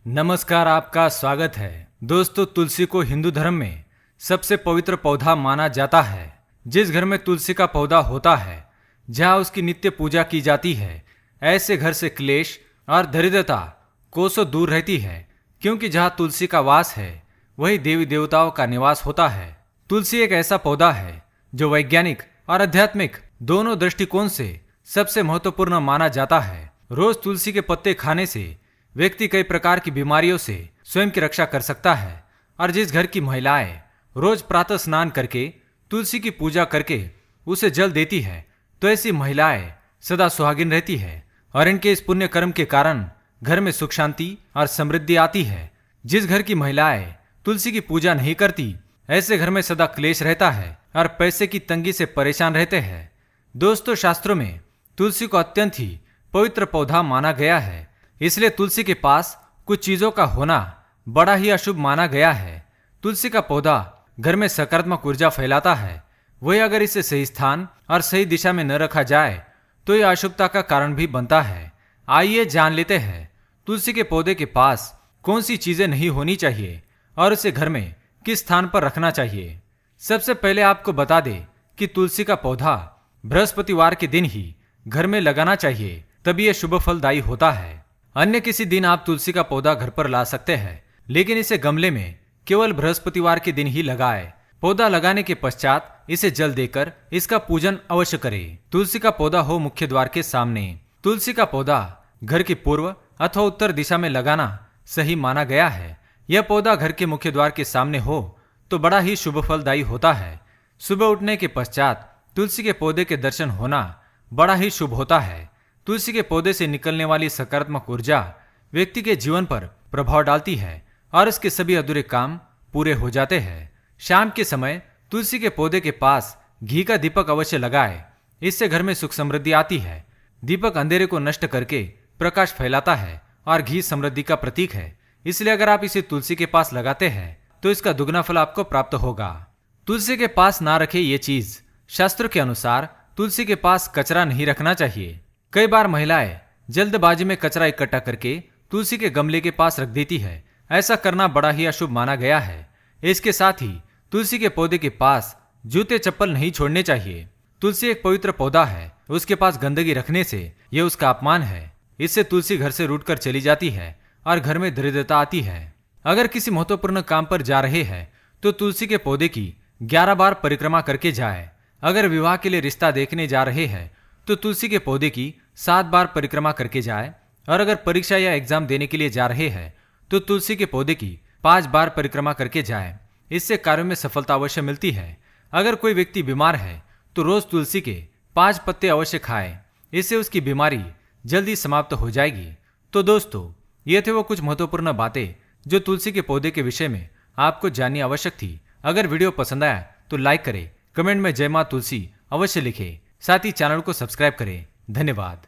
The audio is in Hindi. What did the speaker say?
नमस्कार, आपका स्वागत है। दोस्तों, तुलसी को हिंदू धर्म में सबसे पवित्र पौधा माना जाता है। जिस घर में तुलसी का पौधा होता है, जहाँ उसकी नित्य पूजा की जाती है, ऐसे घर से क्लेश और दरिद्रता कोसों दूर रहती है, क्योंकि जहाँ तुलसी का वास है वही देवी देवताओं का निवास होता है। तुलसी एक ऐसा पौधा है जो वैज्ञानिक और आध्यात्मिक दोनों दृष्टिकोण से सबसे महत्वपूर्ण माना जाता है। रोज तुलसी के पत्ते खाने से व्यक्ति कई प्रकार की बीमारियों से स्वयं की रक्षा कर सकता है। और जिस घर की महिलाएं रोज प्रातः स्नान करके तुलसी की पूजा करके उसे जल देती है, तो ऐसी महिलाएं सदा सुहागिन रहती है और इनके इस पुण्य कर्म के कारण घर में सुख शांति और समृद्धि आती है। जिस घर की महिलाएं तुलसी की पूजा नहीं करती, ऐसे घर में सदा क्लेश रहता है और पैसे की तंगी से परेशान रहते हैं। दोस्तों, शास्त्रों में तुलसी को अत्यंत ही पवित्र पौधा माना गया है, इसलिए तुलसी के पास कुछ चीजों का होना बड़ा ही अशुभ माना गया है। तुलसी का पौधा घर में सकारात्मक ऊर्जा फैलाता है, वही अगर इसे सही स्थान और सही दिशा में न रखा जाए तो यह अशुभता का कारण भी बनता है। आइए जान लेते हैं तुलसी के पौधे के पास कौन सी चीजें नहीं होनी चाहिए और उसे घर में किस स्थान पर रखना चाहिए। सबसे पहले आपको बता दें कि तुलसी का पौधा बृहस्पतिवार के दिन ही घर में लगाना चाहिए, तभी यह शुभ फलदायी होता है। अन्य किसी दिन आप तुलसी का पौधा घर पर ला सकते हैं, लेकिन इसे गमले में केवल बृहस्पतिवार के दिन ही लगाएं। पौधा लगाने के पश्चात इसे जल देकर इसका पूजन अवश्य करें। तुलसी का पौधा हो मुख्य द्वार के सामने। तुलसी का पौधा घर की पूर्व अथवा उत्तर दिशा में लगाना सही माना गया है। यह पौधा घर के मुख्य द्वार के सामने हो तो बड़ा ही शुभ फलदायी होता है। सुबह उठने के पश्चात तुलसी के पौधे के दर्शन होना बड़ा ही शुभ होता है। तुलसी के पौधे से निकलने वाली सकारात्मक ऊर्जा व्यक्ति के जीवन पर प्रभाव डालती है और इसके सभी अधूरे काम पूरे हो जाते हैं। शाम के समय तुलसी के पौधे के पास घी का दीपक अवश्य लगाए, इससे घर में सुख समृद्धि आती है। दीपक अंधेरे को नष्ट करके प्रकाश फैलाता है और घी समृद्धि का प्रतीक है, इसलिए अगर आप इसे तुलसी के पास लगाते हैं तो इसका दुगना फल आपको प्राप्त होगा। तुलसी के पास ना रखे ये चीज। शास्त्र के अनुसार तुलसी के पास कचरा नहीं रखना चाहिए। कई बार महिलाएं जल्दबाजी में कचरा इकट्ठा करके तुलसी के गमले के पास रख देती है। ऐसा करना बड़ा ही अशुभ माना गया है। इसके साथ ही तुलसी के पौधे के पास जूते चप्पल नहीं छोड़ने चाहिए। तुलसी एक पवित्र पौधा है, उसके पास गंदगी रखने से यह उसका अपमान है। इससे तुलसी घर से रूठ कर चली जाती है और घर में दरिद्रता आती है। अगर किसी महत्वपूर्ण काम पर जा रहे हैं तो तुलसी के पौधे की 11 बार परिक्रमा करके जाए। अगर विवाह के लिए रिश्ता देखने जा रहे हैं तो तुलसी के पौधे की 7 बार परिक्रमा करके जाए। और अगर परीक्षा या एग्जाम देने के लिए जा रहे हैं तो तुलसी के पौधे की 5 बार परिक्रमा करके जाए। इससे कार्यों में सफलता अवश्य मिलती है। अगर कोई व्यक्ति बीमार है तो रोज तुलसी के 5 पत्ते अवश्य खाए, इससे उसकी बीमारी जल्दी समाप्त हो जाएगी। तो दोस्तों, ये थे वो कुछ महत्वपूर्ण बातें जो तुलसी के पौधे के विषय में आपको जाननी आवश्यक थी। अगर वीडियो पसंद आया तो लाइक करें, कमेंट में जय मां तुलसी अवश्य लिखें, साथ ही चैनल को सब्सक्राइब करें। धन्यवाद।